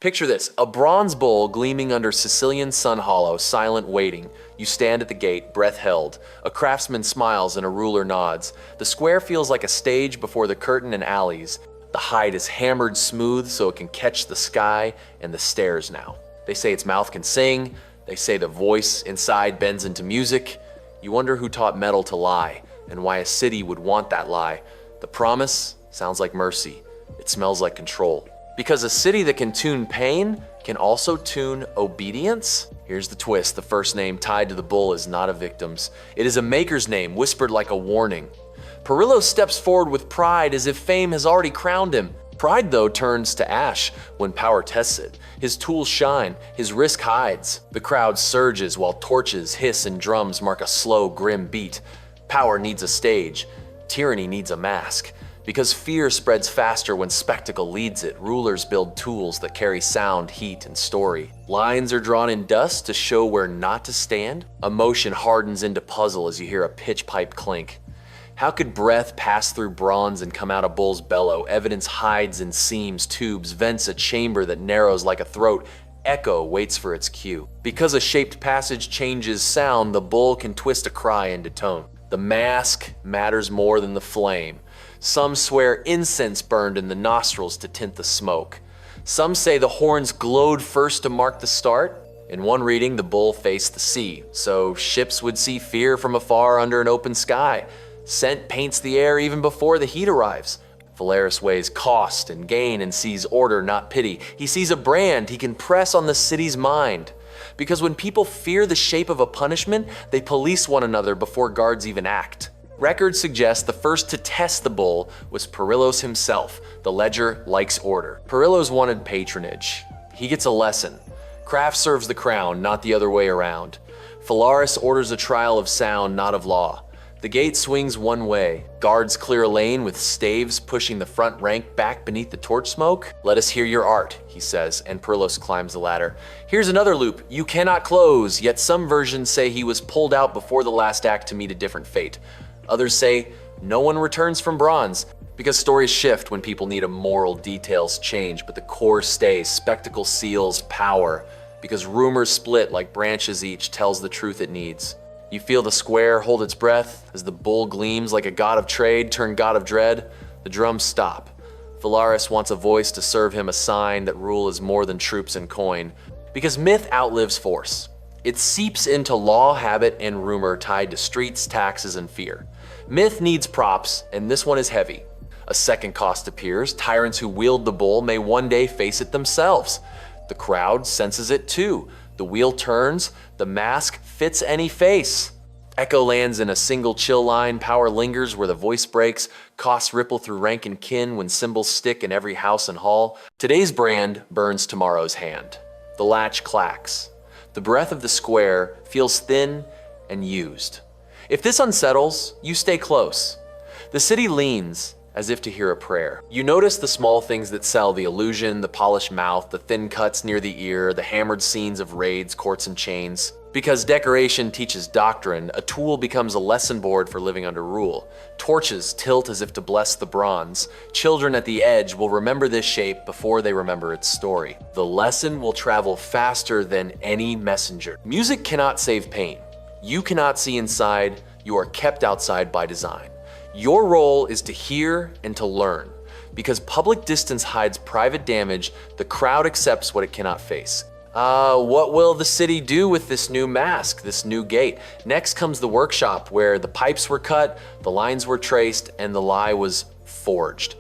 Picture this, a bronze bull gleaming under Sicilian sun hollow, silent waiting. You stand at the gate, breath held. A craftsman smiles and a ruler nods. The square feels like a stage before the curtain and alleys. The hide is hammered smooth so it can catch the sky and the stairs now. They say its mouth can sing. They say the voice inside bends into music. You wonder who taught metal to lie and why a city would want that lie. The promise sounds like mercy. It smells like control. Because a city that can tune pain can also tune obedience? Here's the twist, the first name tied to the bull is not a victim's. It is a maker's name, whispered like a warning. Perillo steps forward with pride as if fame has already crowned him. Pride, though, turns to ash when power tests it. His tools shine, his risk hides. The crowd surges while torches hiss and drums mark a slow, grim beat. Power needs a stage. Tyranny needs a mask. Because fear spreads faster when spectacle leads it, rulers build tools that carry sound, heat, and story. Lines are drawn in dust to show where not to stand. Emotion hardens into puzzle as you hear a pitch pipe clink. How could breath pass through bronze and come out a bull's bellow? Evidence hides in seams, tubes, vents a chamber that narrows like a throat. Echo waits for its cue. Because a shaped passage changes sound, the bull can twist a cry into tone. The mask matters more than the flame. Some swear incense burned in the nostrils to tint the smoke. Some say the horns glowed first to mark the start. In one reading, the bull faced the sea, so ships would see fear from afar under an open sky. Scent paints the air even before the heat arrives. Phalaris weighs cost and gain and sees order, not pity. He sees a brand he can press on the city's mind. Because when people fear the shape of a punishment, they police one another before guards even act. Records suggest the first to test the bull was Perillos himself. The ledger likes order. Perillos wanted patronage. He gets a lesson. Craft serves the crown, not the other way around. Phalaris orders a trial of sound, not of law. The gate swings one way. Guards clear a lane with staves pushing the front rank back beneath the torch smoke. Let us hear your art, he says, and Perillos climbs the ladder. Here's another loop. You cannot close, yet some versions say he was pulled out before the last act to meet a different fate. Others say no one returns from bronze, because stories shift when people need a moral details change, but the core stays, spectacle seals power, because rumors split like branches each tells the truth it needs. You feel the square hold its breath as the bull gleams like a god of trade turned god of dread. The drums stop. Phalaris wants a voice to serve him a sign that rule is more than troops and coin, because myth outlives force. It seeps into law, habit, and rumor tied to streets, taxes, and fear. Myth needs props, and this one is heavy. A second cost appears. Tyrants who wield the bull may one day face it themselves. The crowd senses it too. The wheel turns, the mask fits any face. Echo lands in a single chill line, power lingers where the voice breaks, costs ripple through rank and kin when symbols stick in every house and hall. Today's brand burns tomorrow's hand. The latch clacks. The breath of the square feels thin and used. If this unsettles, you stay close. The city leans as if to hear a prayer. You notice the small things that sell, the illusion, the polished mouth, the thin cuts near the ear, the hammered scenes of raids, courts, and chains. Because decoration teaches doctrine, a tool becomes a lesson board for living under rule. Torches tilt as if to bless the bronze. Children at the edge will remember this shape before they remember its story. The lesson will travel faster than any messenger. Music cannot save pain. You cannot see inside, you are kept outside by design. Your role is to hear and to learn. Because public distance hides private damage, the crowd accepts what it cannot face. What will the city do with this new mask, this new gate? Next comes the workshop where the pipes were cut, the lines were traced, and the lie was forged.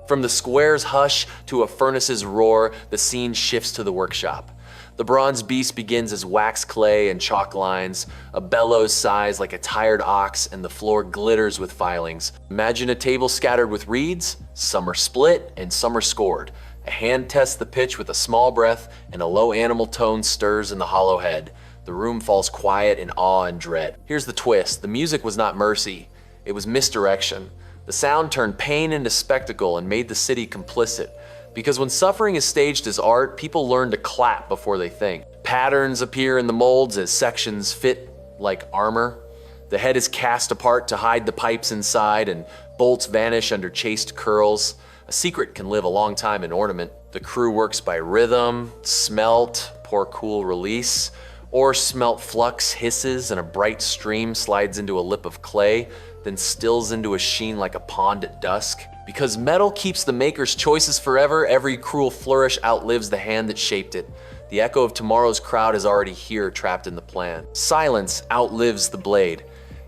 From the square's hush to a furnace's roar, the scene shifts to the workshop. The bronze beast begins as wax clay and chalk lines. A bellows sighs like a tired ox, and the floor glitters with filings. Imagine a table scattered with reeds. Some are split and some are scored. A hand tests the pitch with a small breath, and a low animal tone stirs in the hollow head. The room falls quiet in awe and dread. Here's the twist. The music was not mercy. It was misdirection. The sound turned pain into spectacle and made the city complicit. Because when suffering is staged as art, people learn to clap before they think. Patterns appear in the molds as sections fit like armor. The head is cast apart to hide the pipes inside, and bolts vanish under chaste curls. A secret can live a long time in ornament. The crew works by rhythm, smelt, pour cool release, or smelt flux hisses and a bright stream slides into a lip of clay, then stills into a sheen like a pond at dusk. Because metal keeps the maker's choices forever, every cruel flourish outlives the hand that shaped it. The echo of tomorrow's crowd is already here, trapped in the plan. Silence outlives the blade.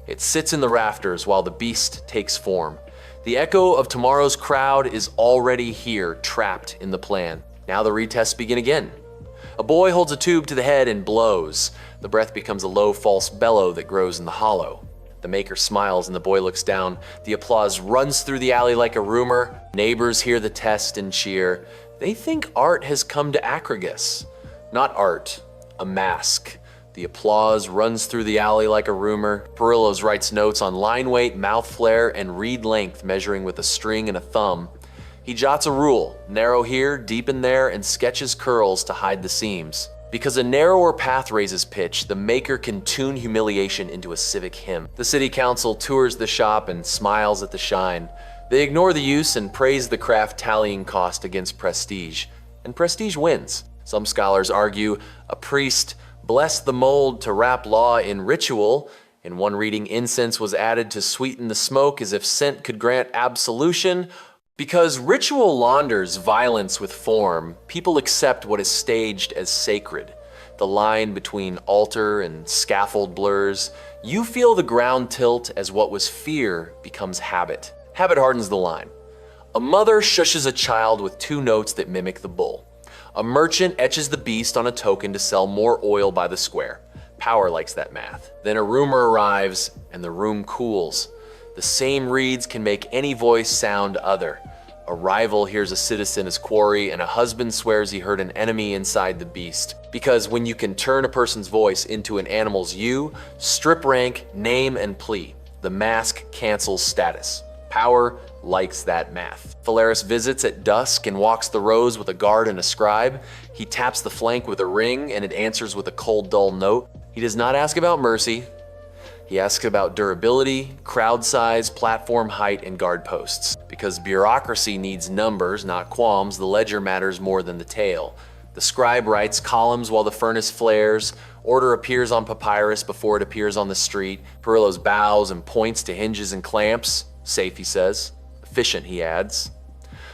It sits in the rafters while the beast takes form. The echo of tomorrow's crowd is already here, trapped in the plan. Now the retests begin again. A boy holds a tube to the head and blows. The breath becomes a low, false bellow that grows in the hollow. The maker smiles and the boy looks down. The applause runs through the alley like a rumor. Neighbors hear the test and cheer. They think art has come to Acragas. Not art, a mask. The applause runs through the alley like a rumor. Perillos writes notes on line weight, mouth flare, and reed length, measuring with a string and a thumb. He jots a rule, narrow here, deepen there, and sketches curls to hide the seams. Because a narrower path raises pitch, the maker can tune humiliation into a civic hymn. The city council tours the shop and smiles at the shine. They ignore the use and praise the craft tallying cost against prestige. And prestige wins. Some scholars argue a priest blessed the mold to wrap law in ritual. In one reading, incense was added to sweeten the smoke as if scent could grant absolution. Because ritual launders violence with form, people accept what is staged as sacred. The line between altar and scaffold blurs. You feel the ground tilt as what was fear becomes habit. Habit hardens the line. A mother shushes a child with two notes that mimic the bull. A merchant etches the beast on a token to sell more oil by the square. Power likes that math. Then a rumor arrives and the room cools. The same reeds can make any voice sound other. A rival hears a citizen as quarry, and a husband swears he heard an enemy inside the beast. Because when you can turn a person's voice into an animal's you, strip rank, name, and plea. The mask cancels status. Power likes that math. Phalaris visits at dusk and walks the rows with a guard and a scribe. He taps the flank with a ring, and it answers with a cold, dull note. He does not ask about mercy. He asks about durability, crowd size, platform height, and guard posts. Because bureaucracy needs numbers, not qualms, the ledger matters more than the tale. The scribe writes columns while the furnace flares. Order appears on papyrus before it appears on the street. Perillos bows and points to hinges and clamps. Safe, he says. Efficient, he adds.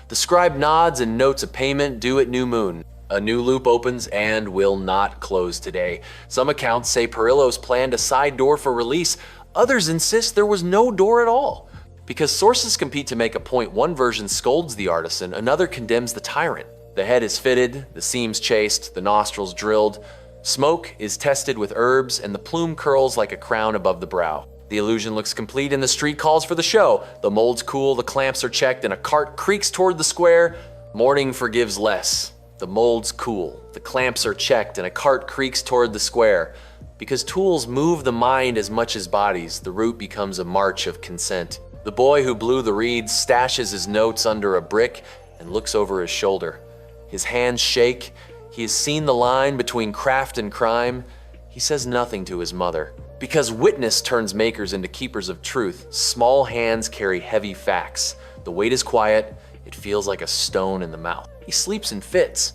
The scribe nods and notes a payment due at new moon. A new loop opens and will not close today. Some accounts say Perillos planned a side door for release. Others insist there was no door at all. Because sources compete to make a point, one version scolds the artisan, another condemns the tyrant. The head is fitted, the seams chased, the nostrils drilled. Smoke is tested with herbs, and the plume curls like a crown above the brow. The illusion looks complete and the street calls for the show. The mold's cool, the clamps are checked, and a cart creaks toward the square. Morning forgives less. The mold's cool, the clamps are checked, and a cart creaks toward the square. Because tools move the mind as much as bodies, the route becomes a march of consent. The boy who blew the reeds stashes his notes under a brick and looks over his shoulder. His hands shake. He has seen the line between craft and crime. He says nothing to his mother. Because witness turns makers into keepers of truth, small hands carry heavy facts. The weight is quiet. It feels like a stone in the mouth. He sleeps in fits.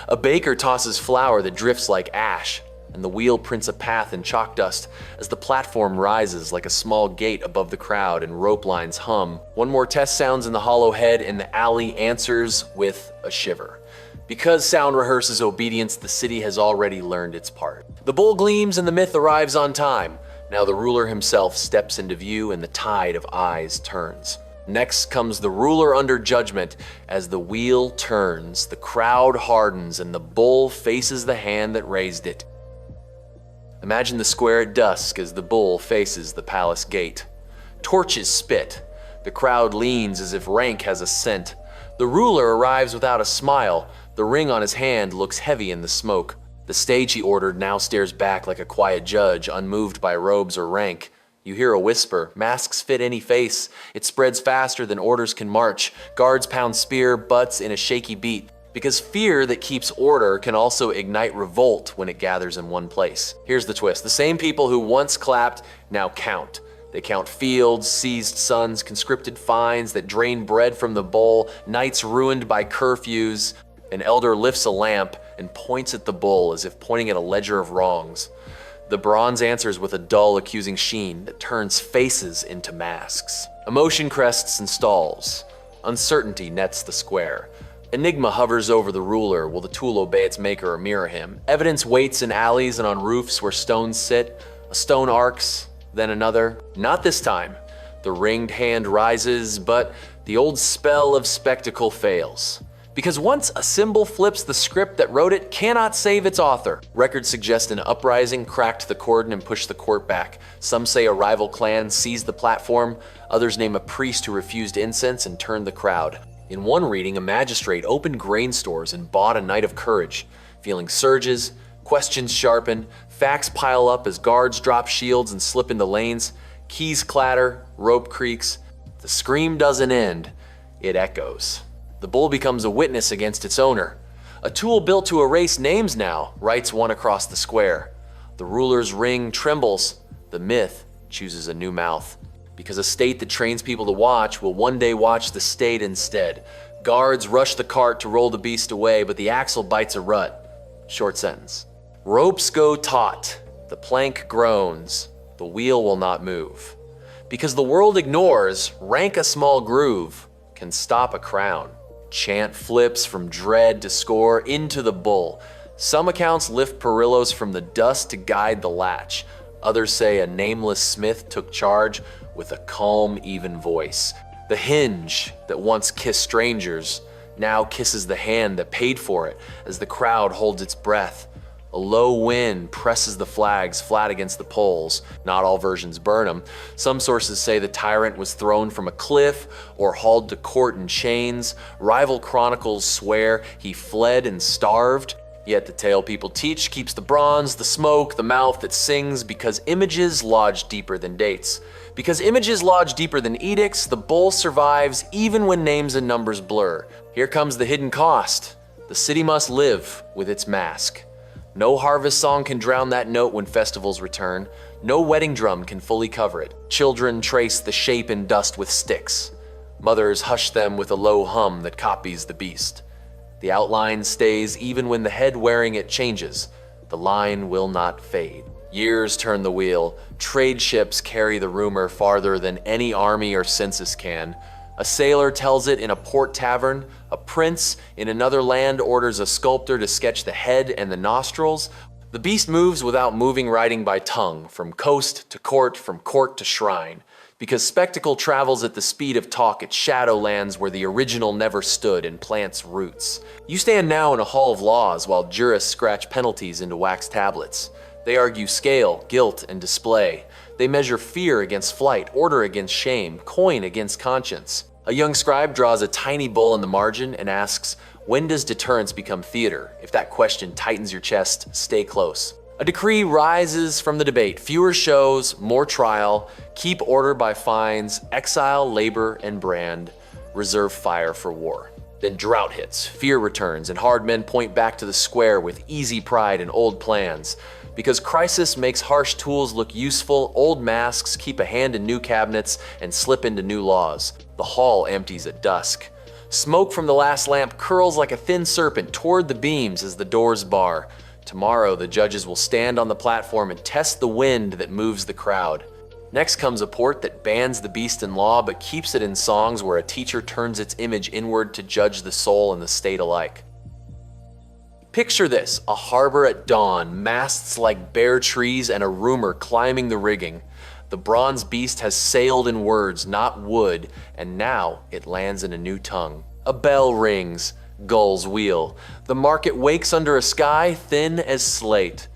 A baker tosses flour that drifts like ash, and the wheel prints a path in chalk dust as the platform rises like a small gate above the crowd and rope lines hum. One more test sounds in the hollow head, and the alley answers with a shiver. Because sound rehearses obedience, the city has already learned its part. The bull gleams and the myth arrives on time. Now the ruler himself steps into view and the tide of eyes turns. Next comes the ruler under judgment. As the wheel turns, the crowd hardens and the bull faces the hand that raised it. Imagine the square at dusk as the bull faces the palace gate. Torches spit. The crowd leans as if rank has a scent. The ruler arrives without a smile. The ring on his hand looks heavy in the smoke. The stage he ordered now stares back like a quiet judge, unmoved by robes or rank. You hear a whisper. Masks fit any face. It spreads faster than orders can march. Guards pound spear butts in a shaky beat. Because fear that keeps order can also ignite revolt when it gathers in one place. Here's the twist. The same people who once clapped now count. They count fields, seized sons, conscripted fines that drain bread from the bowl, nights ruined by curfews. An elder lifts a lamp and points at the bull as if pointing at a ledger of wrongs. The bronze answers with a dull, accusing sheen that turns faces into masks. Emotion crests and stalls. Uncertainty nets the square. Enigma hovers over the ruler. Will the tool obey its maker or mirror him? Evidence waits in alleys and on roofs where stones sit. A stone arcs, then another. Not this time. The ringed hand rises, but the old spell of spectacle fails. Because once a symbol flips, the script that wrote it cannot save its author. Records suggest an uprising cracked the cordon and pushed the court back. Some say a rival clan seized the platform. Others name a priest who refused incense and turned the crowd. In one reading, a magistrate opened grain stores and bought a night of courage. Feeling surges, questions sharpen, facts pile up as guards drop shields and slip into lanes. Keys clatter, rope creaks. The scream doesn't end, it echoes. The bull becomes a witness against its owner. A tool built to erase names now writes one across the square. The ruler's ring trembles. The myth chooses a new mouth. Because a state that trains people to watch will one day watch the state instead. Guards rush the cart to roll the beast away, but the axle bites a rut. Short sentence. Ropes go taut. The plank groans. The wheel will not move. Because the world ignores, rank a small groove can stop a crown. Chant flips from dread to score into the bull. Some accounts lift Perillos from the dust to guide the latch. Others say a nameless smith took charge with a calm, even voice. The hinge that once kissed strangers now kisses the hand that paid for it as the crowd holds its breath. A low wind presses the flags flat against the poles. Not all versions burn them. Some sources say the tyrant was thrown from a cliff or hauled to court in chains. Rival chronicles swear he fled and starved. Yet the tale people teach keeps the bronze, the smoke, the mouth that sings, because images lodge deeper than dates. Because images lodge deeper than edicts, the bull survives even when names and numbers blur. Here comes the hidden cost. The city must live with its mask. No harvest song can drown that note when festivals return. No wedding drum can fully cover it. Children trace the shape in dust with sticks. Mothers hush them with a low hum that copies the beast. The outline stays even when the head wearing it changes. The line will not fade. Years turn the wheel. Trade ships carry the rumor farther than any army or census can. A sailor tells it in a port tavern. A prince in another land orders a sculptor to sketch the head and the nostrils. The beast moves without moving writing by tongue, from coast to court, from court to shrine. Because spectacle travels at the speed of talk at shadowlands where the original never stood and plants roots. You stand now in a hall of laws while jurists scratch penalties into wax tablets. They argue scale, guilt, and display. They measure fear against flight, order against shame, coin against conscience. A young scribe draws a tiny bull in the margin and asks, when does deterrence become theater? If that question tightens your chest, stay close. A decree rises from the debate. Fewer shows, more trial, keep order by fines, exile, labor, and brand, reserve fire for war. Then drought hits, fear returns, and hard men point back to the square with easy pride and old plans. Because crisis makes harsh tools look useful, old masks keep a hand in new cabinets and slip into new laws. The hall empties at dusk. Smoke from the last lamp curls like a thin serpent toward the beams as the doors bar. Tomorrow, the judges will stand on the platform and test the wind that moves the crowd. Next comes a port that bans the beast in law but keeps it in songs where a teacher turns its image inward to judge the soul and the state alike. Picture this, a harbor at dawn, masts like bare trees and a rumor climbing the rigging. The bronze beast has sailed in words, not wood, and now it lands in a new tongue. A bell rings. Gulls wheel. The market wakes under a sky thin as slate.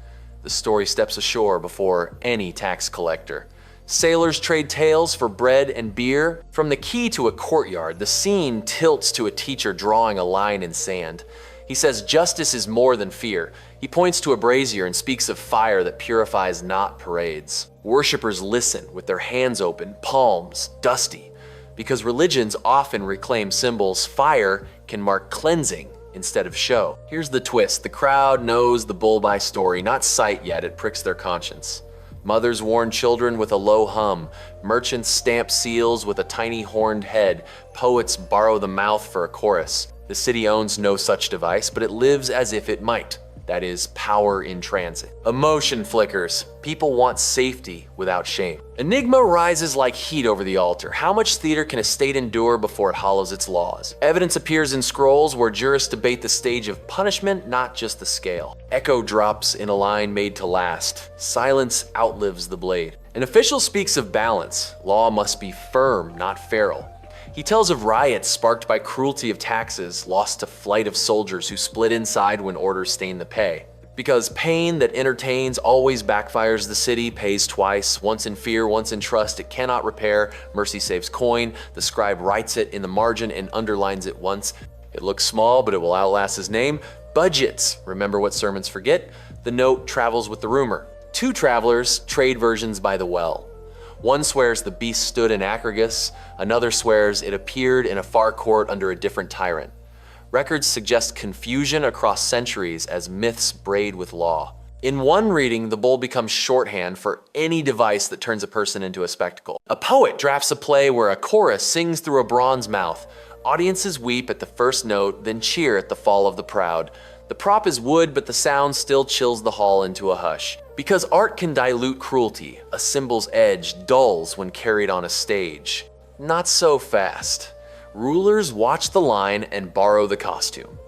The story steps ashore before any tax collector. Sailors trade tales for bread and beer. From the quay to a courtyard, the scene tilts to a teacher drawing a line in sand. He says justice is more than fear. He points to a brazier and speaks of fire that purifies not parades. Worshippers listen with their hands open, palms dusty. Because religions often reclaim symbols, fire can mark cleansing instead of show. Here's the twist. The crowd knows the bull by story, not sight yet, it pricks their conscience. Mothers warn children with a low hum. Merchants stamp seals with a tiny horned head. Poets borrow the mouth for a chorus. The city owns no such device, but it lives as if it might. That is, power in transit. Emotion flickers. People want safety without shame. Enigma rises like heat over the altar. How much theater can a state endure before it hollows its laws? Evidence appears in scrolls where jurists debate the stage of punishment, not just the scale. Echo drops in a line made to last. Silence outlives the blade. An official speaks of balance. Law must be firm, not feral. He tells of riots sparked by cruelty of taxes, lost to flight of soldiers who split inside when orders stain the pay. Because pain that entertains always backfires, the city pays twice, once in fear, once in trust. It cannot repair. Mercy saves coin. The scribe writes it in the margin and underlines it once. It looks small, but it will outlast his name. Budgets. Remember what sermons forget? The note travels with the rumor. Two travelers trade versions by the well. One swears the beast stood in Acragas, another swears it appeared in a far court under a different tyrant. Records suggest confusion across centuries as myths braid with law. In one reading, the bull becomes shorthand for any device that turns a person into a spectacle. A poet drafts a play where a chorus sings through a bronze mouth. Audiences weep at the first note, then cheer at the fall of the proud. The prop is wood, but the sound still chills the hall into a hush. Because art can dilute cruelty, a symbol's edge dulls when carried on a stage. Not so fast. Rulers watch the line and borrow the costume.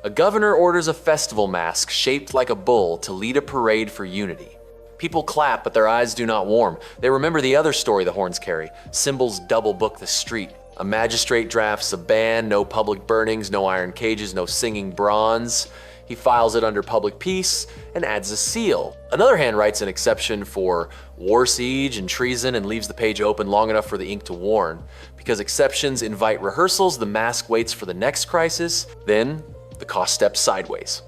A governor orders a festival mask shaped like a bull to lead a parade for unity. People clap, but their eyes do not warm. They remember the other story the horns carry. Symbols double book the street. A magistrate drafts a ban, no public burnings, no iron cages, no singing bronze. He files it under public peace and adds a seal. Another hand writes an exception for war, siege, and treason and leaves the page open long enough for the ink to warn. Because exceptions invite rehearsals, the mask waits for the next crisis, then the cost steps sideways.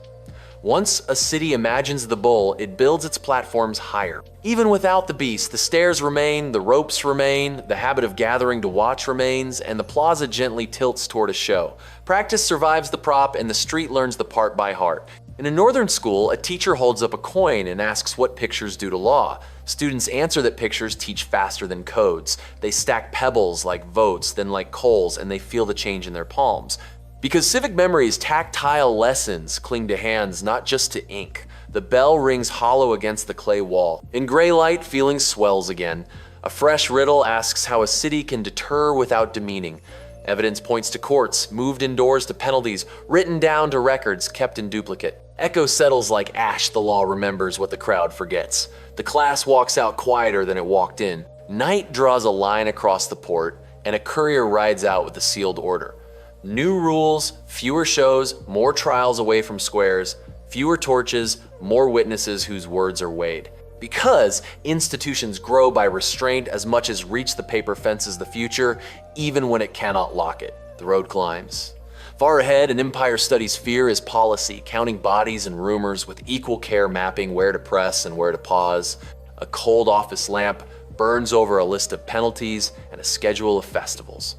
Once a city imagines the bull, it builds its platforms higher. Even without the beast, the stairs remain, the ropes remain, the habit of gathering to watch remains, and the plaza gently tilts toward a show. Practice survives the prop, and the street learns the part by heart. In a northern school, a teacher holds up a coin and asks what pictures do to law. Students answer that pictures teach faster than codes. They stack pebbles like votes, then like coals, and they feel the change in their palms. Because civic memory's tactile lessons cling to hands, not just to ink. The bell rings hollow against the clay wall. In gray light, feeling swells again. A fresh riddle asks how a city can deter without demeaning. Evidence points to courts, moved indoors to penalties, written down to records, kept in duplicate. Echo settles like ash, the law remembers what the crowd forgets. The class walks out quieter than it walked in. Night draws a line across the port, and a courier rides out with a sealed order. New rules, fewer shows, more trials away from squares, fewer torches, more witnesses whose words are weighed. Because institutions grow by restraint as much as reach the paper fences the future, even when it cannot lock it. The road climbs. Far ahead, an empire studies fear as policy, counting bodies and rumors with equal care, mapping where to press and where to pause. A cold office lamp burns over a list of penalties and a schedule of festivals.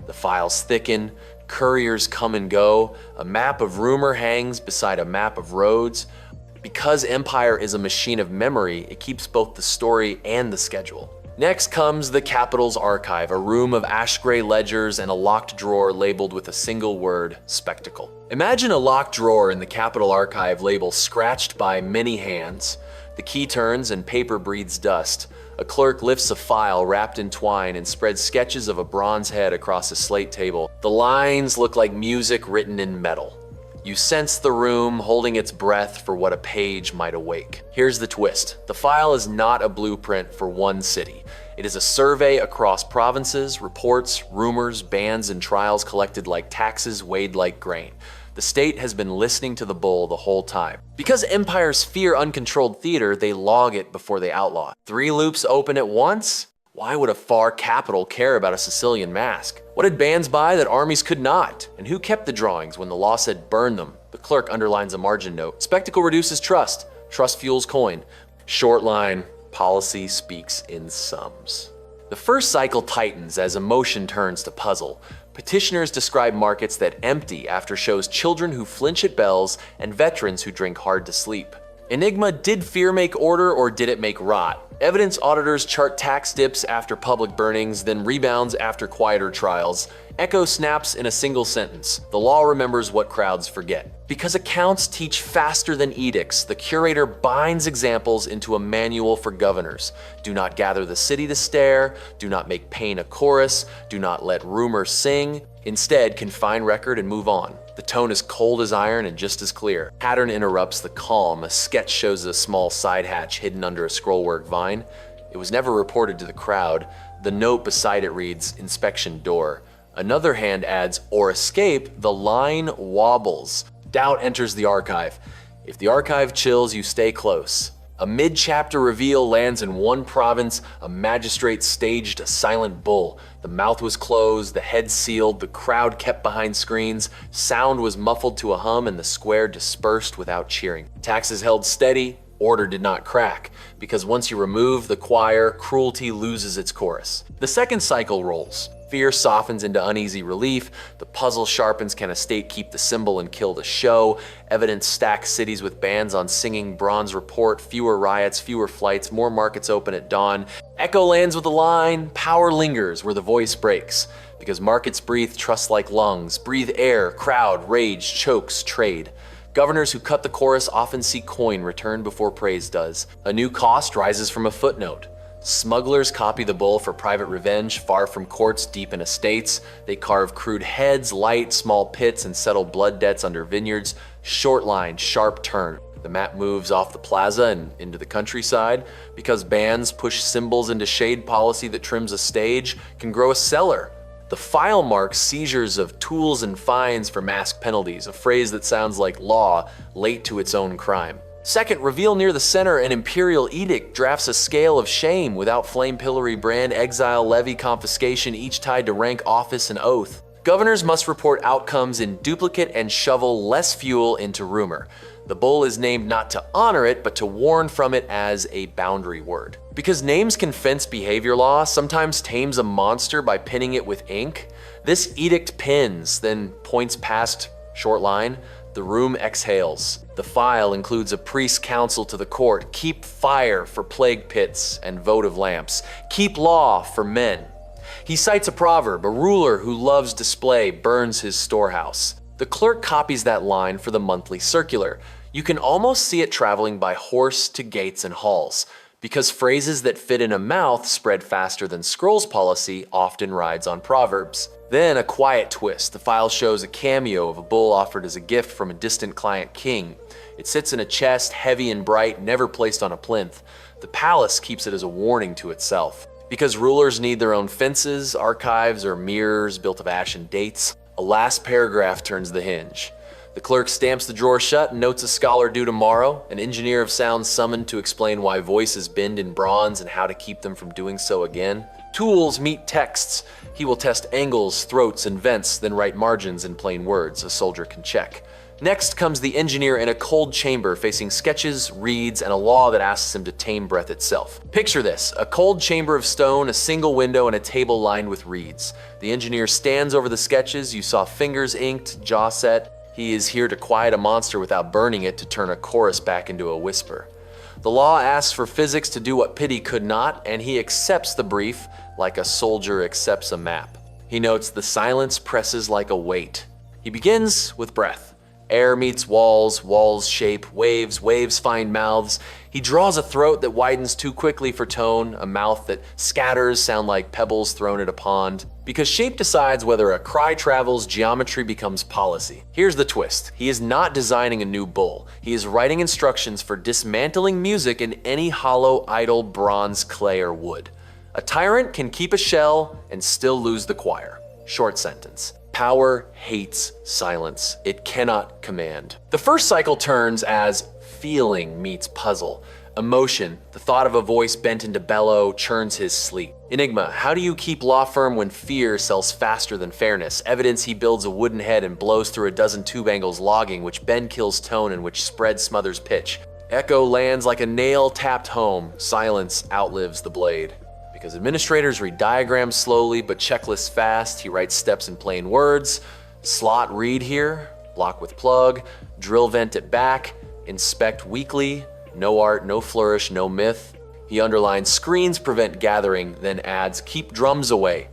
The files thicken, couriers come and go, a map of rumor hangs beside a map of roads. Because Empire is a machine of memory, it keeps both the story and the schedule. Next comes the Capitol's archive, a room of ash-gray ledgers and a locked drawer labeled with a single word, spectacle. Imagine a locked drawer in the Capitol archive label scratched by many hands. The key turns and paper breathes dust. A clerk lifts a file wrapped in twine and spreads sketches of a bronze head across a slate table. The lines look like music written in metal. You sense the room holding its breath for what a page might awake. Here's the twist. The file is not a blueprint for one city. It is a survey across provinces, reports, rumors, bans, and trials collected like taxes weighed like grain. The state has been listening to the bull the whole time. Because empires fear uncontrolled theater, they log it before they outlaw it. 3 loops open at once? Why would a far capital care about a Sicilian mask? What did bans buy that armies could not? And who kept the drawings when the law said burn them? The clerk underlines a margin note. Spectacle reduces trust. Trust fuels coin. Short line, policy speaks in sums. The first cycle tightens as emotion turns to puzzle. Petitioners describe markets that empty after shows children who flinch at bells and veterans who drink hard to sleep. Enigma, did fear make order or did it make rot? Evidence auditors chart tax dips after public burnings, then rebounds after quieter trials. Echo snaps in a single sentence. The law remembers what crowds forget. Because accounts teach faster than edicts, the curator binds examples into a manual for governors. Do not gather the city to stare, do not make pain a chorus, do not let rumor sing. Instead, confine record and move on. The tone is cold as iron and just as clear. Pattern interrupts the calm. A sketch shows a small side hatch hidden under a scrollwork vine. It was never reported to the crowd. The note beside it reads, "Inspection door." Another hand adds, "or escape, the line wobbles." Doubt enters the archive. If the archive chills, you stay close. A mid-chapter reveal lands in one province. A magistrate staged a silent bull. The mouth was closed, the head sealed, the crowd kept behind screens. Sound was muffled to a hum and the square dispersed without cheering. Taxes held steady, order did not crack. Because once you remove the choir, cruelty loses its chorus. The second cycle rolls. Fear softens into uneasy relief. The puzzle sharpens, can a state keep the symbol and kill the show? Evidence stacks cities with bans on singing. Bronze report, fewer riots, fewer flights, more markets open at dawn. Echo lands with a line, power lingers where the voice breaks. Because markets breathe trust like lungs, breathe air, crowd, rage, chokes, trade. Governors who cut the chorus often see coin return before praise does. A new cost rises from a footnote. Smugglers copy the bull for private revenge, far from courts, deep in estates. They carve crude heads, light small pits, and settle blood debts under vineyards. Short line, sharp turn. The map moves off the plaza and into the countryside. Because bans push symbols into shade, policy that trims a stage can grow a cellar. The file marks seizures of tools and fines for mask penalties, a phrase that sounds like law, late to its own crime. Second, reveal near the center, an imperial edict drafts a scale of shame without flame pillory, brand, exile, levy, confiscation, each tied to rank, office, and oath. Governors must report outcomes in duplicate and shovel less fuel into rumor. The bull is named not to honor it, but to warn from it as a boundary word. Because names can fence behavior law, sometimes tames a monster by pinning it with ink. This edict pins, then points past short line. The room exhales. The file includes a priest's counsel to the court. Keep fire for plague pits and votive lamps. Keep law for men. He cites a proverb, a ruler who loves display burns his storehouse. The clerk copies that line for the monthly circular. You can almost see it traveling by horse to gates and halls. Because phrases that fit in a mouth spread faster than scrolls policy often rides on proverbs. Then a quiet twist. The file shows a cameo of a bull offered as a gift from a distant client king. It sits in a chest, heavy and bright, never placed on a plinth. The palace keeps it as a warning to itself. Because rulers need their own fences, archives, or mirrors built of ashen dates, a last paragraph turns the hinge. The clerk stamps the drawer shut and notes a scholar due tomorrow, an engineer of sound summoned to explain why voices bend in bronze and how to keep them from doing so again. Tools meet texts. He will test angles, throats, and vents, then write margins in plain words a soldier can check. Next comes the engineer in a cold chamber facing sketches, reeds, and a law that asks him to tame breath itself. Picture this, a cold chamber of stone, a single window, and a table lined with reeds. The engineer stands over the sketches. You saw fingers inked, jaw set. He is here to quiet a monster without burning it, to turn a chorus back into a whisper. The law asks for physics to do what pity could not, and he accepts the brief like a soldier accepts a map. He notes the silence presses like a weight. He begins with breath. Air meets walls, walls shape waves, waves find mouths. He draws a throat that widens too quickly for tone, a mouth that scatters, sound like pebbles thrown at a pond. Because shape decides whether a cry travels, geometry becomes policy. Here's the twist. He is not designing a new bull. He is writing instructions for dismantling music in any hollow, idle bronze, clay, or wood. A tyrant can keep a shell and still lose the choir. Short sentence. Power hates silence. It cannot command. The first cycle turns as feeling meets puzzle. Emotion, the thought of a voice bent into bellow, churns his sleep. Enigma, how do you keep law firm when fear sells faster than fairness? Evidence, he builds a wooden head and blows through a dozen tube angles logging, which bend kills tone and which spread smothers pitch. Echo lands like a nail tapped home. Silence outlives the blade. Because administrators read diagrams slowly but checklists fast, he writes steps in plain words. Slot read here, block with plug, drill vent at back, inspect weekly, No art, no flourish, no myth. He underlines screens prevent gathering, then adds keep drums away.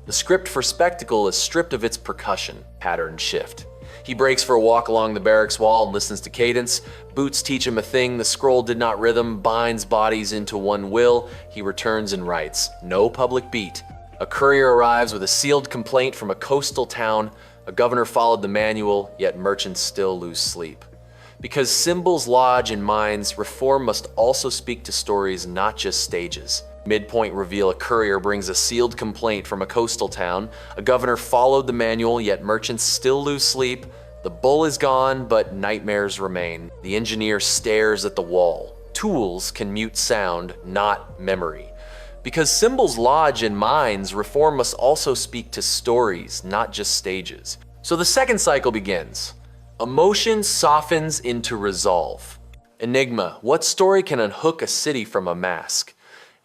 The script for spectacle is stripped of its percussion, pattern shift. He breaks for a walk along the barracks wall and listens to cadence. Boots teach him a thing the scroll did not rhythm, binds bodies into one will. He returns and writes. No public beat. A courier arrives with a sealed complaint from a coastal town. A governor followed the manual, yet merchants still lose sleep. Because symbols lodge in minds, reform must also speak to stories, not just stages. Midpoint reveal: a courier brings a sealed complaint from a coastal town. A governor followed the manual, yet merchants still lose sleep. The bull is gone, but nightmares remain. The engineer stares at the wall. Tools can mute sound, not memory. Because symbols lodge in minds, reform must also speak to stories, not just stages. So the second cycle begins. Emotion softens into resolve. Enigma: what story can unhook a city from a mask?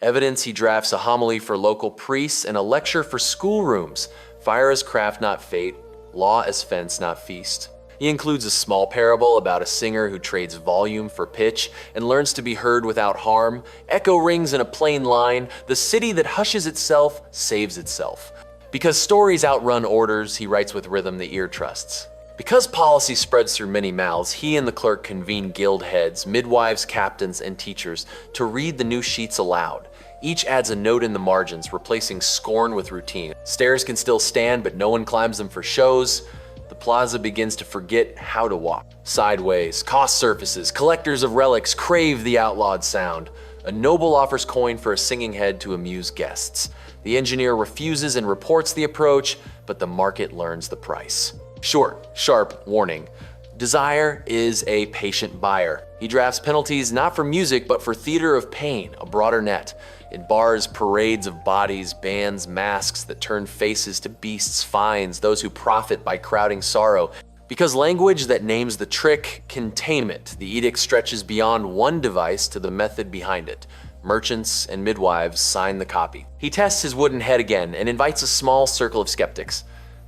Evidence: he drafts a homily for local priests and a lecture for schoolrooms. Fire as craft, not fate. Law as fence, not feast. He includes a small parable about a singer who trades volume for pitch and learns to be heard without harm. Echo rings in a plain line: the city that hushes itself saves itself. Because stories outrun orders, he writes with rhythm the ear trusts. Because policy spreads through many mouths, he and the clerk convene guild heads, midwives, captains, and teachers to read the new sheets aloud. Each adds a note in the margins, replacing scorn with routine. Stairs can still stand, but no one climbs them for shows. The plaza begins to forget how to walk. Sideways, cost surfaces, collectors of relics crave the outlawed sound. A noble offers coin for a singing head to amuse guests. The engineer refuses and reports the approach, but the market learns the price. Short, sharp warning. Desire is a patient buyer. He drafts penalties not for music, but for theater of pain, a broader net. It bars parades of bodies, bans masks that turn faces to beasts, fines those who profit by crowding sorrow. Because language that names the trick, containment, the edict stretches beyond one device to the method behind it. Merchants and midwives sign the copy. He tests his wooden head again and invites a small circle of skeptics.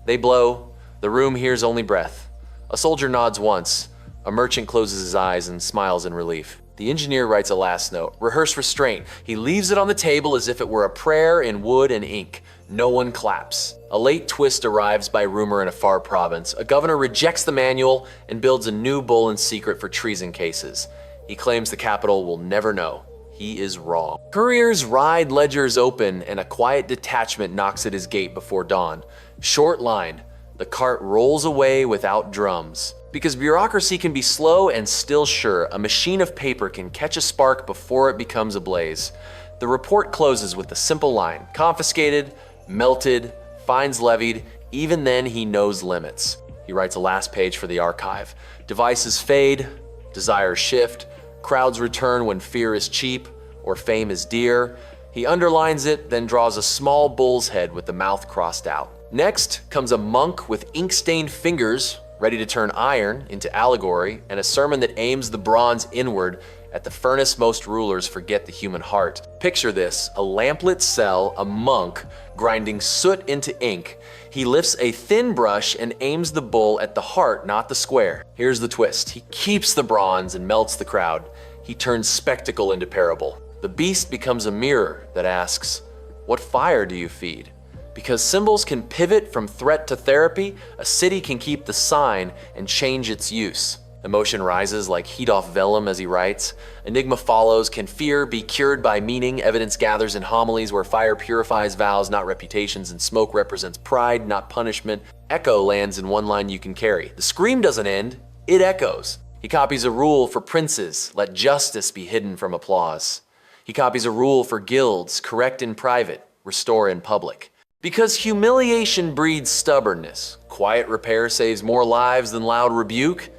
They blow. The room hears only breath. A soldier nods once. A merchant closes his eyes and smiles in relief. The engineer writes a last note. Rehearse restraint. He leaves it on the table as if it were a prayer in wood and ink. No one claps. A late twist arrives by rumor in a far province. A governor rejects the manual and builds a new bull in secret for treason cases. He claims the capital will never know. He is wrong. Couriers ride ledgers open, and a quiet detachment knocks at his gate before dawn. Short line. The cart rolls away without drums. Because bureaucracy can be slow and still sure, a machine of paper can catch a spark before it becomes a blaze. The report closes with a simple line: confiscated, melted, fines levied. Even then, he knows limits. He writes a last page for the archive. Devices fade, desires shift, crowds return when fear is cheap or fame is dear. He underlines it, then draws a small bull's head with the mouth crossed out. Next comes a monk with ink-stained fingers, ready to turn iron into allegory, and a sermon that aims the bronze inward. At the furnace, most rulers forget the human heart. Picture this: a lamplit cell, a monk grinding soot into ink. He lifts a thin brush and aims the bull at the heart, not the square. Here's the twist: he keeps the bronze and melts the crowd. He turns spectacle into parable. The beast becomes a mirror that asks, "What fire do you feed?" Because symbols can pivot from threat to therapy, a city can keep the sign and change its use. Emotion rises like heat off vellum as he writes. Enigma follows. Can fear be cured by meaning? Evidence gathers in homilies where fire purifies vows, not reputations, and smoke represents pride, not punishment. Echo lands in one line you can carry. The scream doesn't end, it echoes. He copies a rule for princes: let justice be hidden from applause. He copies a rule for guilds: correct in private, restore in public. Because humiliation breeds stubbornness. Quiet repair saves more lives than loud rebuke.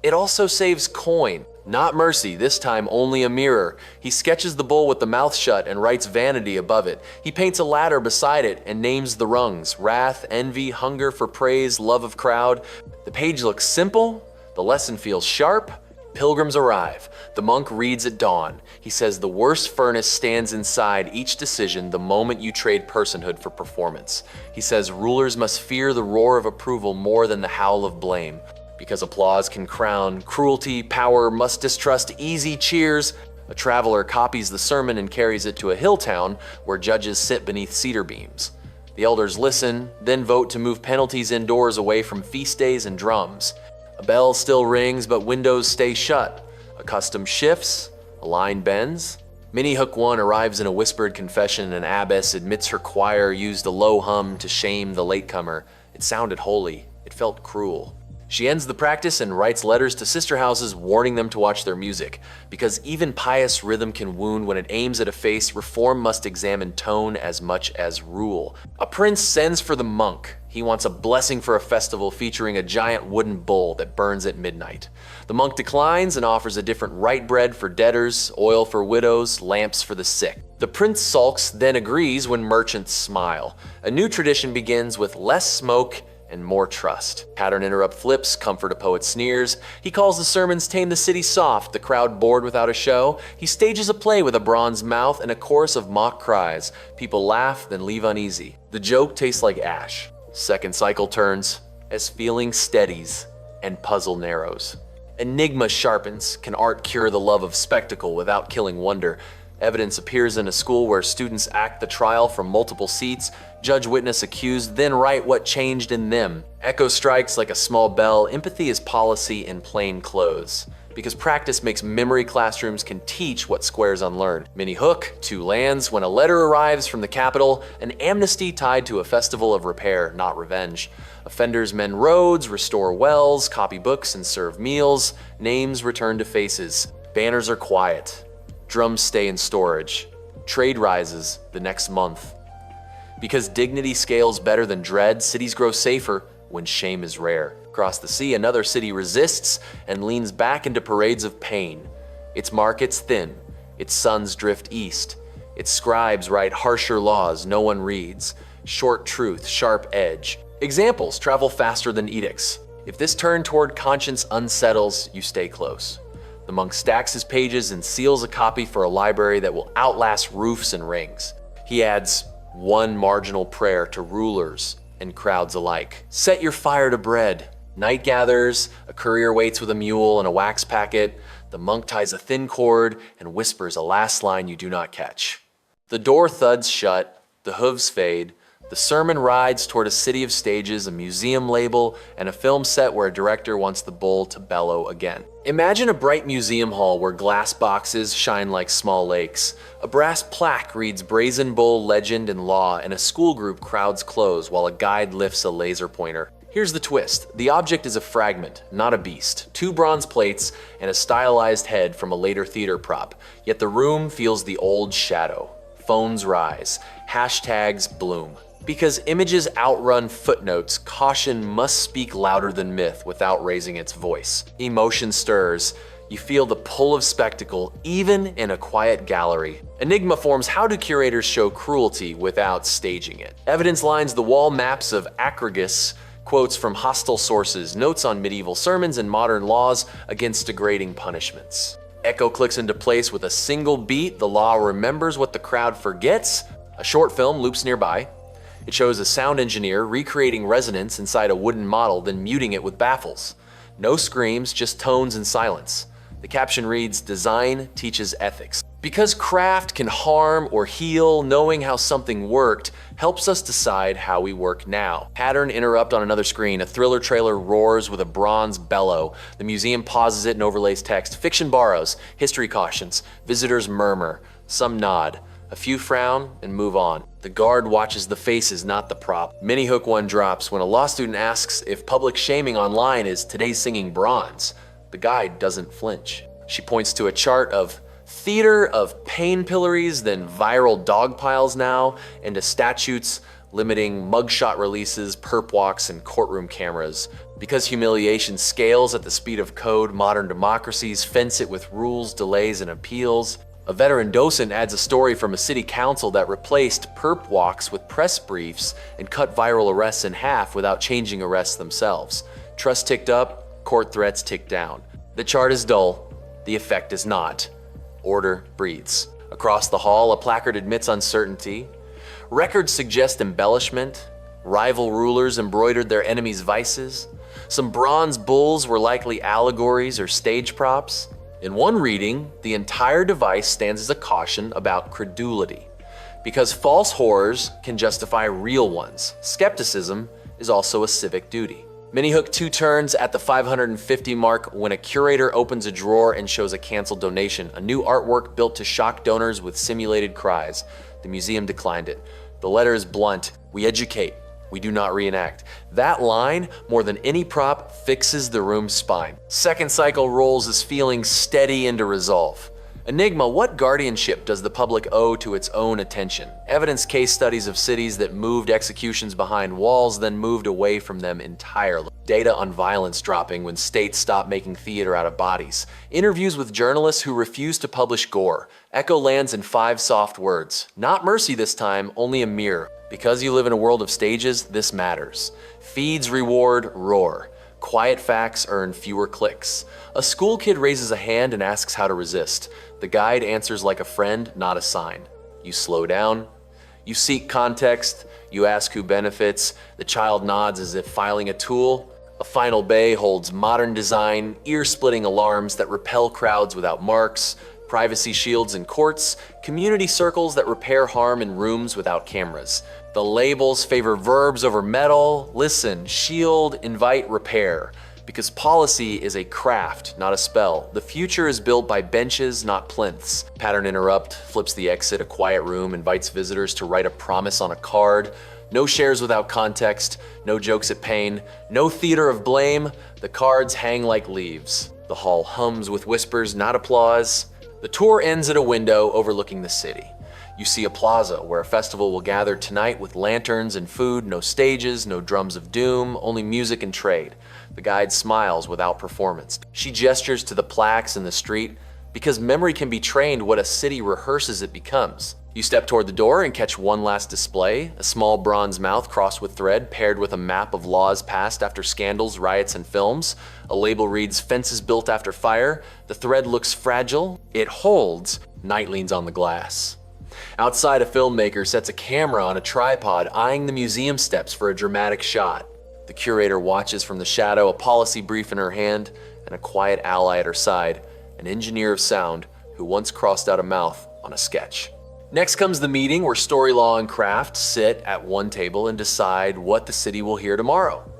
It also saves coin. Not mercy, this time only a mirror. He sketches the bull with the mouth shut and writes vanity above it. He paints a ladder beside it and names the rungs: wrath, envy, hunger for praise, love of crowd. The page looks simple, the lesson feels sharp. Pilgrims arrive. The monk reads at dawn. He says the worst furnace stands inside each decision the moment you trade personhood for performance. He says rulers must fear the roar of approval more than the howl of blame. Because applause can crown cruelty, power must distrust easy cheers. A traveler copies the sermon and carries it to a hill town where judges sit beneath cedar beams. The elders listen, then vote to move penalties indoors away from feast days and drums. A bell still rings, but windows stay shut. A custom shifts, a line bends. Minnie Hook 1 arrives in a whispered confession, and an abbess admits her choir used a low hum to shame the latecomer. It sounded holy. It felt cruel. She ends the practice and writes letters to sister houses warning them to watch their music. Because even pious rhythm can wound when it aims at a face, reform must examine tone as much as rule. A prince sends for the monk. He wants a blessing for a festival featuring a giant wooden bull that burns at midnight. The monk declines and offers a different rite bread for debtors, oil for widows, lamps for the sick. The prince sulks, then agrees when merchants smile. A new tradition begins with less smoke and more trust. Pattern interrupt flips, comfort a poet sneers. He calls the sermons tame the city soft, the crowd bored without a show. He stages a play with a bronze mouth and a chorus of mock cries. People laugh, then leave uneasy. The joke tastes like ash. Second cycle turns as feeling steadies and puzzle narrows. Enigma sharpens. Can art cure the love of spectacle without killing wonder? Evidence appears in a school where students act the trial from multiple seats, judge, witness, accused, then write what changed in them. Echo strikes like a small bell. Empathy is policy in plain clothes. Because practice makes memory, classrooms can teach what squares unlearn. Minnie Hook, 2 lands. When a letter arrives from the capital, an amnesty tied to a festival of repair, not revenge. Offenders mend roads, restore wells, copy books, and serve meals. Names return to faces. Banners are quiet. Drums stay in storage. Trade rises the next month. Because dignity scales better than dread, cities grow safer when shame is rare. Across the sea, another city resists and leans back into parades of pain. Its markets thin, its sons drift east. Its scribes write harsher laws no one reads. Short truth, sharp edge. Examples travel faster than edicts. If this turn toward conscience unsettles, you stay close. The monk stacks his pages and seals a copy for a library that will outlast roofs and rings. He adds one marginal prayer to rulers and crowds alike. Set your fire to bread. Night gathers, a courier waits with a mule and a wax packet. The monk ties a thin cord and whispers a last line you do not catch. The door thuds shut, the hooves fade. The sermon rides toward a city of stages, a museum label, and a film set where a director wants the bull to bellow again. Imagine a bright museum hall where glass boxes shine like small lakes. A brass plaque reads Brazen Bull, Legend and Law, and a school group crowds close while a guide lifts a laser pointer. Here's the twist. The object is a fragment, not a beast. 2 bronze plates and a stylized head from a later theater prop. Yet the room feels the old shadow. Phones rise. Hashtags bloom. Because images outrun footnotes, caution must speak louder than myth without raising its voice. Emotion stirs. You feel the pull of spectacle, even in a quiet gallery. Enigma forms. How do curators show cruelty without staging it? Evidence lines the wall. Maps of Acragas, quotes from hostile sources, notes on medieval sermons and modern laws against degrading punishments. Echo clicks into place with a single beat. The law remembers what the crowd forgets. A short film loops nearby. It shows a sound engineer recreating resonance inside a wooden model, then muting it with baffles. No screams, just tones and silence. The caption reads, "Design teaches ethics." Because craft can harm or heal, knowing how something worked helps us decide how we work now. Pattern interrupt on another screen. A thriller trailer roars with a bronze bellow. The museum pauses it and overlays text. Fiction borrows. History cautions. Visitors murmur. Some nod. A few frown and move on. The guard watches the faces, not the prop. Minnie Hook 1 drops when a law student asks if public shaming online is today's singing bronze. The guide doesn't flinch. She points to a chart of theater of pain pillories, then viral dog piles now, and to statutes limiting mugshot releases, perp walks, and courtroom cameras. Because humiliation scales at the speed of code, modern democracies fence it with rules, delays, and appeals. A veteran docent adds a story from a city council that replaced perp walks with press briefs and cut viral arrests in half without changing arrests themselves. Trust ticked up, court threats ticked down. The chart is dull, the effect is not. Order breathes. Across the hall, a placard admits uncertainty. Records suggest embellishment. Rival rulers embroidered their enemies' vices. Some bronze bulls were likely allegories or stage props. In one reading, the entire device stands as a caution about credulity. Because false horrors can justify real ones, skepticism is also a civic duty. Mini-hook 2 turns at the 550 mark when a curator opens a drawer and shows a canceled donation, a new artwork built to shock donors with simulated cries. The museum declined it. The letter is blunt: we educate, we do not reenact. That line, more than any prop, fixes the room's spine. Second cycle rolls as feeling steady into resolve. Enigma, what guardianship does the public owe to its own attention? Evidence case studies of cities that moved executions behind walls, then moved away from them entirely. Data on violence dropping when states stopped making theater out of bodies. Interviews with journalists who refused to publish gore. Echo lands in 5 soft words. Not mercy this time, only a mirror. Because you live in a world of stages, this matters. Feeds reward roar. Quiet facts earn fewer clicks. A school kid raises a hand and asks how to resist. The guide answers like a friend, not a sign. You slow down. You seek context. You ask who benefits. The child nods as if filing a tool. A final bay holds modern design, ear-splitting alarms that repel crowds without marks, privacy shields in courts, community circles that repair harm in rooms without cameras. The labels favor verbs over metal: listen, shield, invite, repair. Because policy is a craft, not a spell. The future is built by benches, not plinths. Pattern interrupt, flips the exit, a quiet room, invites visitors to write a promise on a card. No shares without context, no jokes at pain, no theater of blame. The cards hang like leaves. The hall hums with whispers, not applause. The tour ends at a window overlooking the city. You see a plaza where a festival will gather tonight with lanterns and food, no stages, no drums of doom, only music and trade. The guide smiles without performance. She gestures to the plaques in the street because memory can be trained. What a city rehearses it becomes. You step toward the door and catch one last display, a small bronze mouth crossed with thread paired with a map of laws passed after scandals, riots, and films. A label reads "Fences built after fire." The thread looks fragile. It holds. Night leans on the glass. Outside, a filmmaker sets a camera on a tripod, eyeing the museum steps for a dramatic shot. The curator watches from the shadow, a policy brief in her hand, and a quiet ally at her side, an engineer of sound who once crossed out a mouth on a sketch. Next comes the meeting where story, law, and craft sit at one table and decide what the city will hear tomorrow.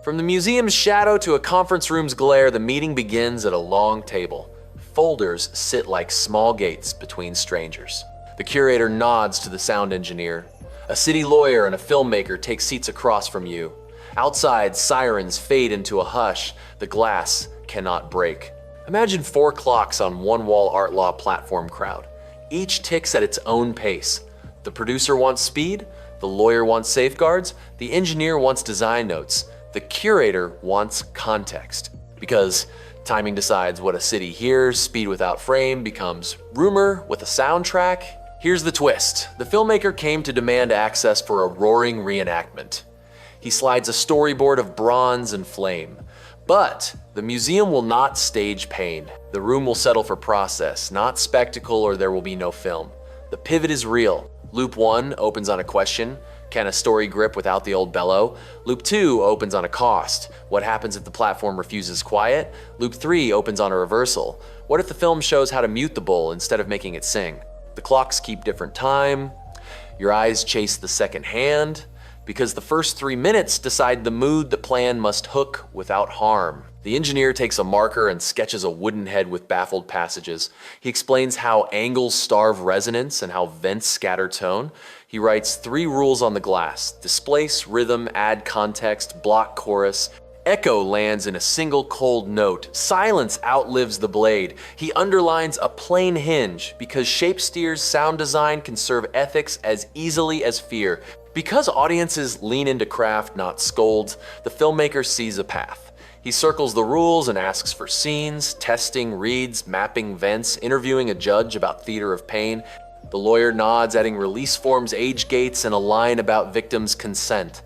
From the museum's shadow to a conference room's glare, the meeting begins at a long table. Folders sit like small gates between strangers. The curator nods to the sound engineer. A city lawyer and a filmmaker take seats across from you. Outside, sirens fade into a hush. The glass cannot break. Imagine 4 clocks on one wall art law platform crowd. Each ticks at its own pace. The producer wants speed, the lawyer wants safeguards, the engineer wants design notes, the curator wants context. Because timing decides what a city hears, speed without frame becomes rumor with a soundtrack. Here's the twist. The filmmaker came to demand access for a roaring reenactment. He slides a storyboard of bronze and flame. But the museum will not stage pain. The room will settle for process, not spectacle, or there will be no film. The pivot is real. Loop 1 opens on a question. Can a story grip without the old bellow? Loop 2 opens on a cost. What happens if the platform refuses quiet? Loop 3 opens on a reversal. What if the film shows how to mute the bull instead of making it sing? The clocks keep different time. Your eyes chase the second hand. Because the first 3 minutes decide the mood the plan must hook without harm. The engineer takes a marker and sketches a wooden head with baffled passages. He explains how angles starve resonance and how vents scatter tone. He writes 3 rules on the glass: displace, rhythm, add context, block chorus. Echo lands in a single cold note. Silence outlives the blade. He underlines a plain hinge because Shapesteer's sound design can serve ethics as easily as fear. Because audiences lean into craft, not scolds, the filmmaker sees a path. He circles the rules and asks for scenes, testing, reads, mapping vents, interviewing a judge about theater of pain. The lawyer nods, adding release forms, age gates, and a line about victims' consent.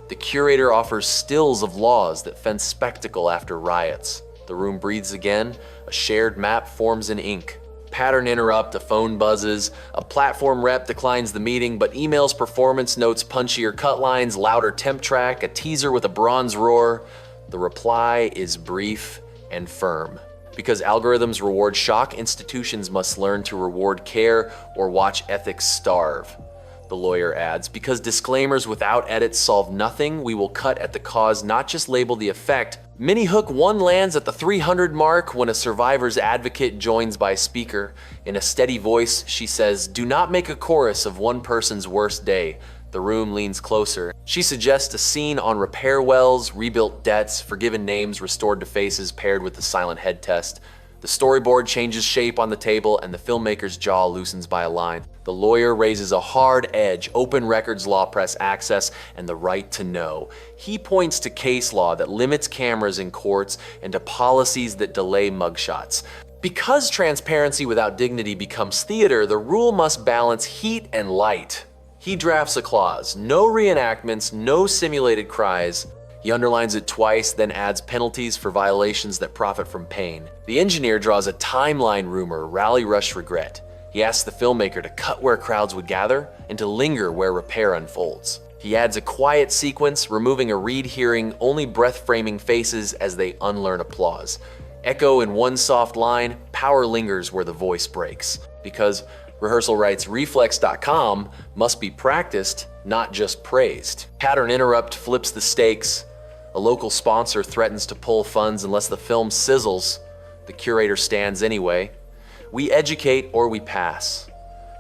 The curator offers stills of laws that fence spectacle after riots. The room breathes again. A shared map forms in ink. Pattern interrupt, a phone buzzes. A platform rep declines the meeting, but emails performance notes punchier cut lines, louder temp track, a teaser with a bronze roar. The reply is brief and firm. Because algorithms reward shock, institutions must learn to reward care or watch ethics starve. The lawyer adds, because disclaimers without edits solve nothing, we will cut at the cause, not just label the effect. Mini Hook 1 lands at the 300 mark when a survivor's advocate joins by speaker. In a steady voice, she says, do not make a chorus of one person's worst day. The room leans closer. She suggests a scene on repair wells, rebuilt debts, forgiven names restored to faces paired with the silent head test. The storyboard changes shape on the table and the filmmaker's jaw loosens by a line. The lawyer raises a hard edge, open records law press access, and the right to know. He points to case law that limits cameras in courts and to policies that delay mugshots. Because transparency without dignity becomes theater, the rule must balance heat and light. He drafts a clause, no reenactments, no simulated cries. He underlines it twice, then adds penalties for violations that profit from pain. The engineer draws a timeline rumor, rally rush regret. He asks the filmmaker to cut where crowds would gather and to linger where repair unfolds. He adds a quiet sequence, removing a read hearing, only breath-framing faces as they unlearn applause. Echo in one soft line, power lingers where the voice breaks. Because rehearsal writes reflex.com must be practiced, not just praised. Pattern interrupt flips the stakes. A local sponsor threatens to pull funds unless the film sizzles. The curator stands anyway. We educate or we pass.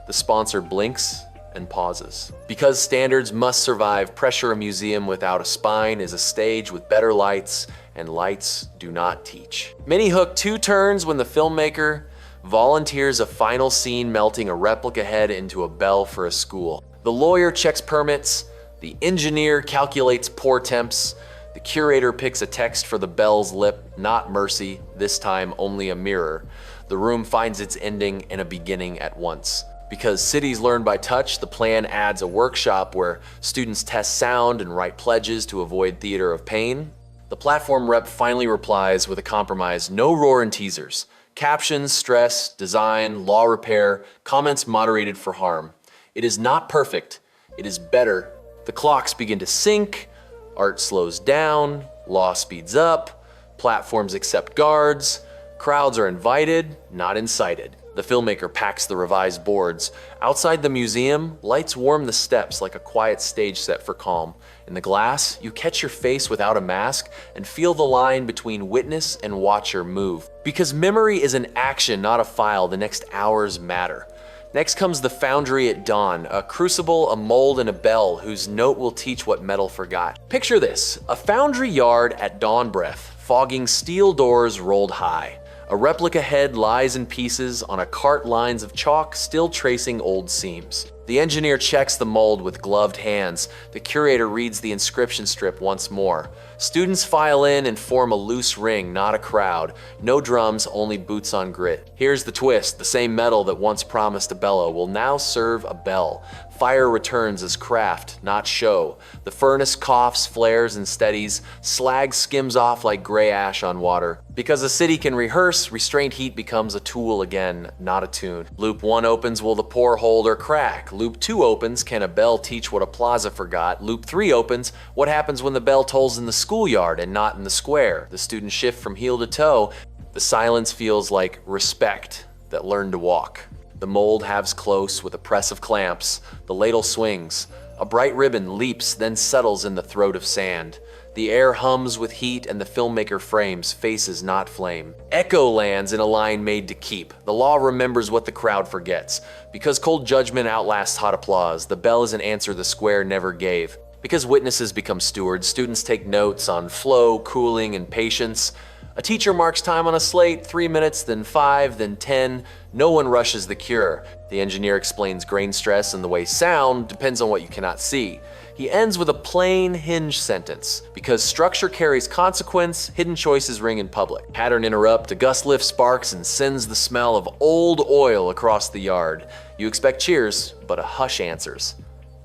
The sponsor blinks and pauses. Because standards must survive, pressure a museum without a spine is a stage with better lights, and lights do not teach. Mini Hook 2 turns when the filmmaker volunteers a final scene melting a replica head into a bell for a school. The lawyer checks permits, the engineer calculates pour temps, the curator picks a text for the bell's lip, not mercy, this time only a mirror. The room finds its ending and a beginning at once. Because cities learn by touch, the plan adds a workshop where students test sound and write pledges to avoid theater of pain. The platform rep finally replies with a compromise, no roar and teasers. Captions, stress, design, law repair, comments moderated for harm. It is not perfect, it is better. The clocks begin to sync, art slows down, law speeds up, platforms accept guards, crowds are invited, not incited. The filmmaker packs the revised boards. Outside the museum, lights warm the steps like a quiet stage set for calm. In the glass, you catch your face without a mask and feel the line between witness and watcher move. Because memory is an action, not a file, the next hours matter. Next comes the foundry at dawn, a crucible, a mold, and a bell whose note will teach what metal forgot. Picture this, a foundry yard at dawn breath, fogging steel doors rolled high. A replica head lies in pieces on a cart lines of chalk, still tracing old seams. The engineer checks the mold with gloved hands. The curator reads the inscription strip once more. Students file in and form a loose ring, not a crowd. No drums, only boots on grit. Here's the twist. The same metal that once promised a bellow will now serve a bell. Fire returns as craft, not show. The furnace coughs, flares, and steadies. Slag skims off like gray ash on water. Because a city can rehearse, restrained heat becomes a tool again, not a tune. Loop 1 opens, will the pour hold or crack? Loop 2 opens, can a bell teach what a plaza forgot? Loop 3 opens, what happens when the bell tolls in the schoolyard and not in the square? The students shift from heel to toe. The silence feels like respect that learned to walk. The mold halves close with a press of clamps. The ladle swings. A bright ribbon leaps, then settles in the throat of sand. The air hums with heat and the filmmaker frames faces not flame. Echo lands in a line made to keep. The law remembers what the crowd forgets. Because cold judgment outlasts hot applause, the bell is an answer the square never gave. Because witnesses become stewards, students take notes on flow, cooling, and patience. A teacher marks time on a slate, 3 minutes, then 5, then 10. No one rushes the cure. The engineer explains grain stress and the way sound depends on what you cannot see. He ends with a plain hinge sentence. Because structure carries consequence, hidden choices ring in public. Pattern interrupt, a gust lifts sparks and sends the smell of old oil across the yard. You expect cheers, but a hush answers.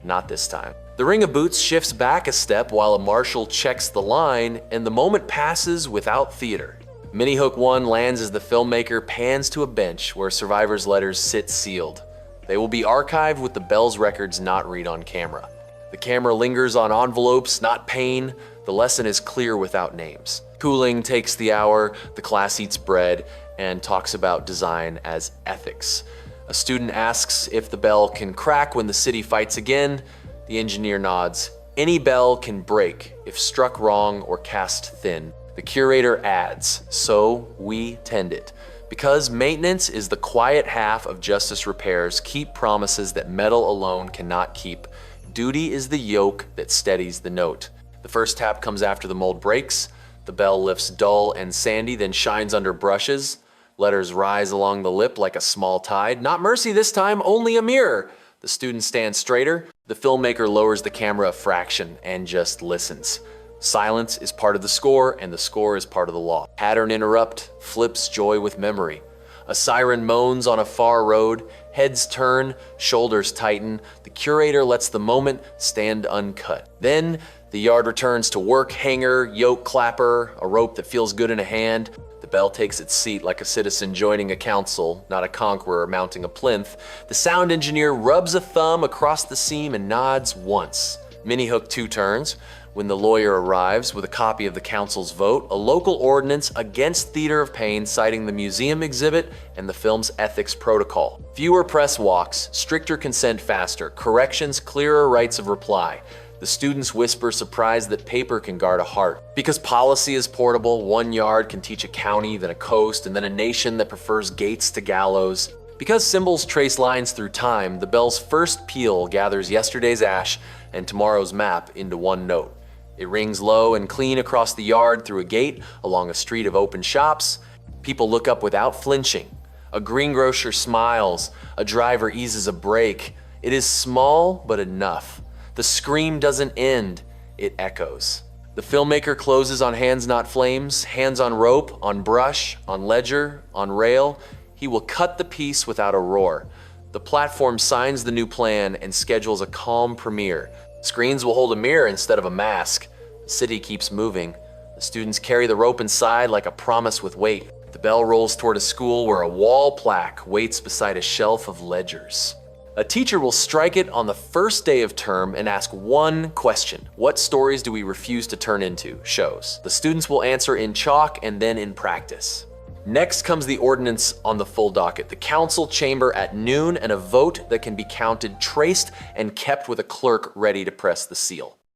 Not this time. The ring of boots shifts back a step while a marshal checks the line, and the moment passes without theater. Mini Hook 1 lands as the filmmaker pans to a bench where survivors' letters sit sealed. They will be archived with the bell's records not read on camera. The camera lingers on envelopes, not pain. The lesson is clear without names. Cooling takes the hour, the class eats bread, and talks about design as ethics. A student asks if the bell can crack when the city fights again. The engineer nods. Any bell can break if struck wrong or cast thin. The curator adds, so we tend it. Because maintenance is the quiet half of justice repairs, keep promises that metal alone cannot keep. Duty is the yoke that steadies the note. The first tap comes after the mold breaks. The bell lifts dull and sandy, then shines under brushes. Letters rise along the lip like a small tide. Not mercy this time, only a mirror. The student stands straighter. The filmmaker lowers the camera a fraction and just listens. Silence is part of the score, and the score is part of the law. Pattern interrupt, flips joy with memory. A siren moans on a far road. Heads turn, shoulders tighten. The curator lets the moment stand uncut. Then the yard returns to work, hanger, yoke clapper, a rope that feels good in a hand. The bell takes its seat like a citizen joining a council, not a conqueror mounting a plinth. The sound engineer rubs a thumb across the seam and nods once. Mini hook 2 turns. When the lawyer arrives with a copy of the council's vote, a local ordinance against theater of pain citing the museum exhibit and the film's ethics protocol. Fewer press walks, stricter consent faster, corrections, clearer rights of reply. The students whisper, surprised that paper can guard a heart. Because policy is portable, 1 yard can teach a county, then a coast, and then a nation that prefers gates to gallows. Because symbols trace lines through time, the bell's first peal gathers yesterday's ash and tomorrow's map into one note. It rings low and clean across the yard, through a gate, along a street of open shops. People look up without flinching. A greengrocer smiles. A driver eases a brake. It is small, but enough. The scream doesn't end, it echoes. The filmmaker closes on hands not flames, hands on rope, on brush, on ledger, on rail. He will cut the piece without a roar. The platform signs the new plan and schedules a calm premiere. Screens will hold a mirror instead of a mask. The city keeps moving. The students carry the rope inside like a promise with weight. The bell rolls toward a school where a wall plaque waits beside a shelf of ledgers. A teacher will strike it on the first day of term and ask one question. What stories do we refuse to turn into? Shows. The students will answer in chalk and then in practice. Next comes the ordinance on the full docket, the council chamber at noon, and a vote that can be counted, traced, and kept with a clerk ready to press the seal.